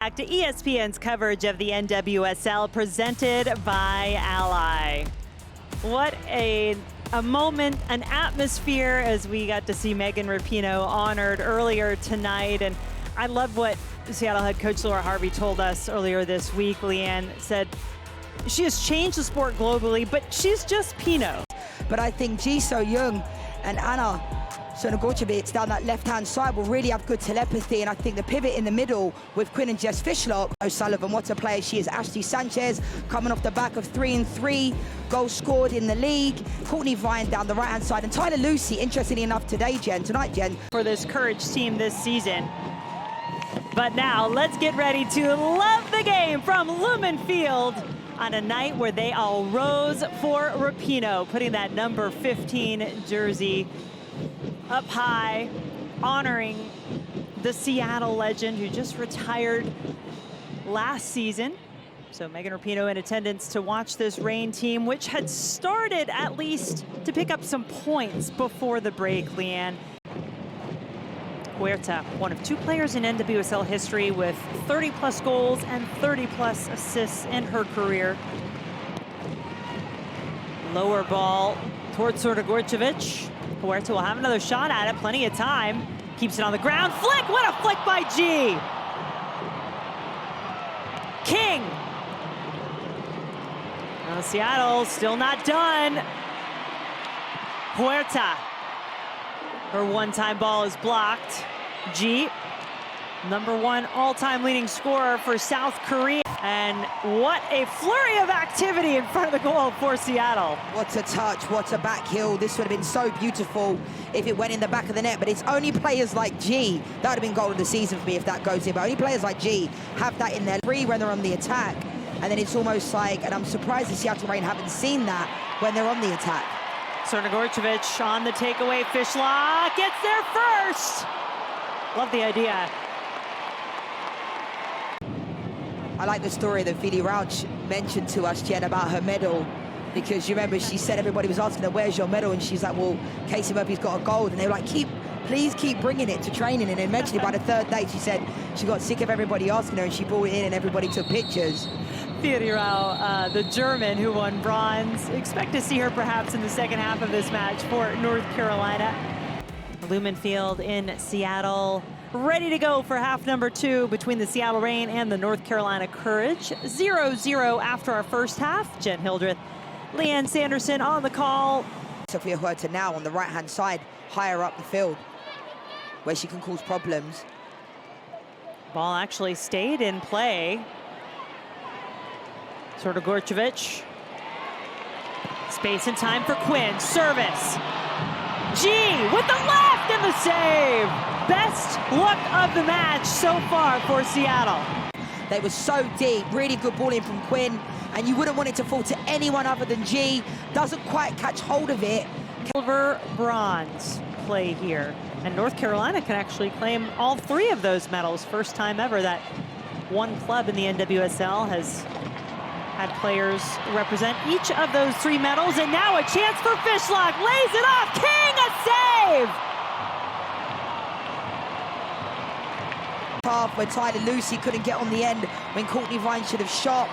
Back to ESPN's coverage of the NWSL presented by Ally. What a moment, an atmosphere as we got to see Megan Rapinoe honored earlier tonight. And I love what Seattle head coach Laura Harvey told us earlier this week. Leanne said she has changed the sport globally, but she's just Pino. But I think Ji So-young and Anna Sonogorcevic down that left-hand side will really have good telepathy, and I think the pivot in the middle with Quinn and Jess Fishlock. O'Sullivan, what a player she is. Ashley Sanchez coming off the back of 3-3 goals scored in the league. Courtney Vine down the right-hand side, and Tyler Lucy, interestingly enough tonight, Jen. For this Courage team this season. But now let's get ready to love the game from Lumen Field on a night where they all rose for Rapinoe, putting that number 15 jersey up high, honoring the Seattle legend who just retired last season. So Megan Rapinoe in attendance to watch this Reign team, which had started at least to pick up some points before the break, Leanne. Huerta, one of two players in NWSL history with 30-plus goals and 30-plus assists in her career. Lower ball towards Sonogorcevic. Huerta will have another shot at it, plenty of time. Keeps it on the ground, flick, what a flick by G. King. Well, Seattle still not done. Huerta. Her one-time ball is blocked. G, #1 all-time leading scorer for South Korea. And what a flurry of activity in front of the goal for Seattle. What a touch, what a back heel. This would have been so beautiful if it went in the back of the net, but it's only players like G. That would have been goal of the season for me if that goes in, but only players like G have that in their free when they're on the attack. And then it's almost like, and I'm surprised the Seattle Reign haven't seen that when they're on the attack. Sonogorcevic on the takeaway. Fishlock gets there first. Love the idea. I like the story that Vili Rauch mentioned to us, Jen, about her medal, because you remember she said everybody was asking her, where's your medal? And she's like, well, Casey Murphy's got a gold. And they were like, please keep bringing it to training. And eventually by the third day, she said she got sick of everybody asking her and she brought it in and everybody took pictures. Vili Rauch, the German who won bronze. Expect to see her perhaps in the second half of this match for North Carolina. Lumen Field in Seattle, ready to go for half number 2 between the Seattle Reign and the North Carolina Courage. 0-0 after our first half. Jen Hildreth, Leanne Sanderson on the call. Sophia Huerta now on the right-hand side, higher up the field, where she can cause problems. Ball actually stayed in play. Sonogorcevic. Space and time for Quinn. Service. G with the left and the save. Best look of the match so far for Seattle. They were so deep, really good ball in from Quinn, and you wouldn't want it to fall to anyone other than G. Doesn't quite catch hold of it. Silver, bronze play here. And North Carolina can actually claim all 3 of those medals. First time ever that one club in the NWSL has had players represent each of those 3 medals. And now a chance for Fishlock. Lays it off. King, a save! Half where Tyler Lucy couldn't get on the end when Courtney Vine should have shot.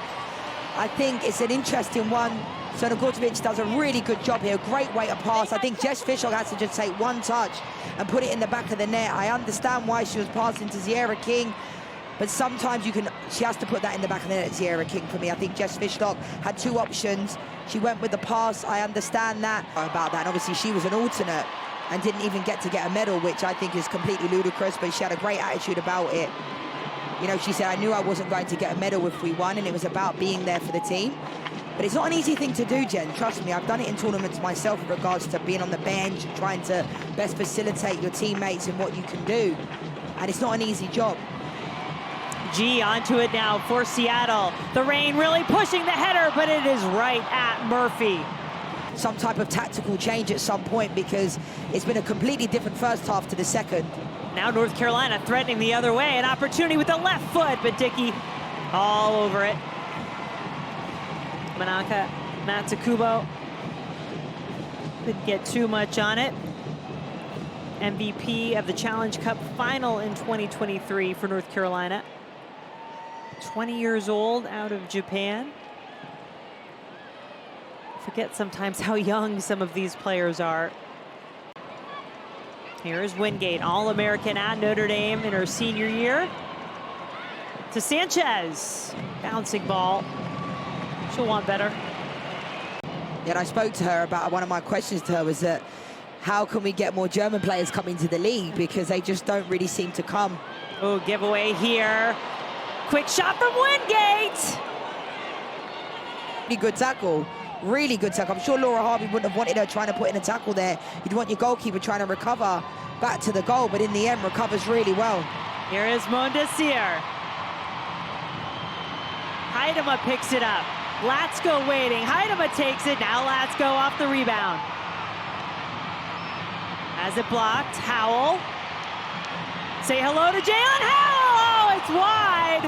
I think it's an interesting one. Sonogorcevic does a really good job here. Great way to pass. I think Jess Fishlock has to just take one touch and put it in the back of the net. I understand why she was passing to Sierra King, but sometimes she has to put that in the back of the net, Sierra King, for me. I think Jess Fishlock had 2 options. She went with the pass. I understand that about that. And obviously, she was an alternate and didn't even get a medal, which I think is completely ludicrous, but she had a great attitude about it. You know, she said, I knew I wasn't going to get a medal if we won, and it was about being there for the team. But it's not an easy thing to do, Jen. Trust me, I've done it in tournaments myself in regards to being on the bench and trying to best facilitate your teammates and what you can do. And it's not an easy job. G onto it now for Seattle. The Reign really pushing the header, but it is right at Murphy. Some type of tactical change at some point, because it's been a completely different first half to the second. Now North Carolina threatening the other way. An opportunity with the left foot, but Dickey all over it. Manaka Matsukubo couldn't get too much on it. MVP of the Challenge Cup final in 2023 for North Carolina. 20 years old, out of Japan. Forget sometimes how young some of these players are. Here's Wingate, All-American at Notre Dame in her senior year. To Sanchez, bouncing ball. She'll want better. Yeah, and I spoke to her about, one of my questions to her was that how can we get more German players coming to the league, because they just don't really seem to come. Oh, giveaway here. Quick shot from Wingate. Really good tackle. Really good tackle. I'm sure Laura Harvey wouldn't have wanted her trying to put in a tackle there. You'd want your goalkeeper trying to recover back to the goal, but in the end recovers really well. Here is Mondesir. Heidema picks it up. Latsko waiting. Heidema takes it. Now Latsko off the rebound. Has it blocked. Howell. Say hello to Jalen Howell. Oh, it's wide.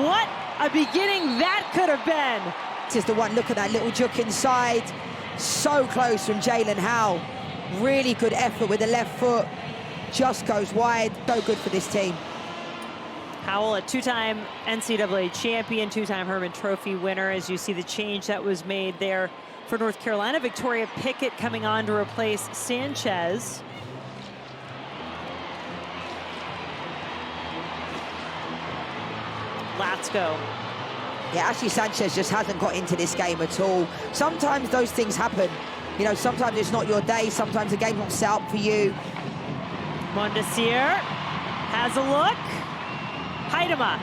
What a beginning that could have been. This is the one. Look at that little juke inside. So close from Jalen Howell. Really good effort with the left foot. Just goes wide. So good for this team. Howell, a two-time NCAA champion, two-time Herman Trophy winner. As you see the change that was made there for North Carolina. Victoria Pickett coming on to replace Sanchez. Latsko. Yeah, Ashley Sanchez just hasn't got into this game at all. Sometimes those things happen. You know, sometimes it's not your day. Sometimes the game's not set up for you. Mondesir has a look. Heidema.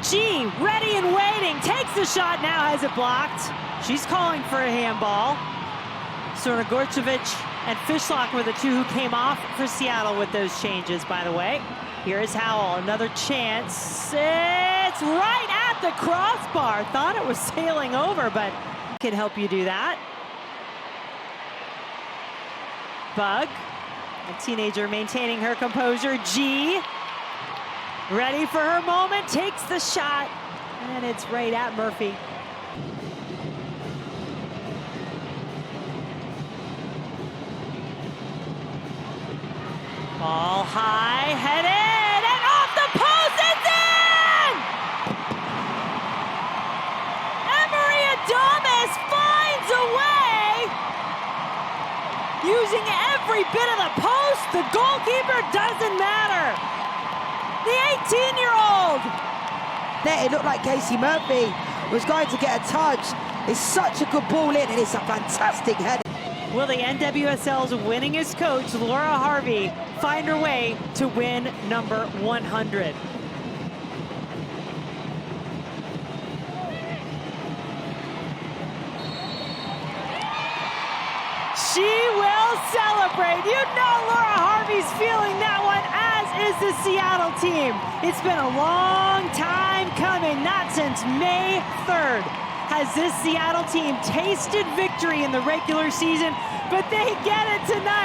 G, ready and waiting. Takes the shot, now has it blocked. She's calling for a handball. Sornogorcevic and Fishlock were the two who came off for Seattle with those changes, by the way. Here is Howell, another chance. It's right at the crossbar. Thought it was sailing over, but can help you do that. Bug, a teenager maintaining her composure. G, ready for her moment, takes the shot, and it's right at Murphy. Ball high, headed, and off the post, it's in! Emery Adames finds a way, using every bit of the post. The goalkeeper doesn't matter. The 18-year-old. There, it looked like Casey Murphy was going to get a touch. It's such a good ball in, and it's a fantastic header. Will the NWSL's winningest coach, Laura Harvey, find her way to win number 100? She will celebrate. You know Laura Harvey's feeling that one, as is the Seattle team. It's been a long time coming, not since May 3rd. Has this Seattle team tasted victory in the regular season, but they get it tonight.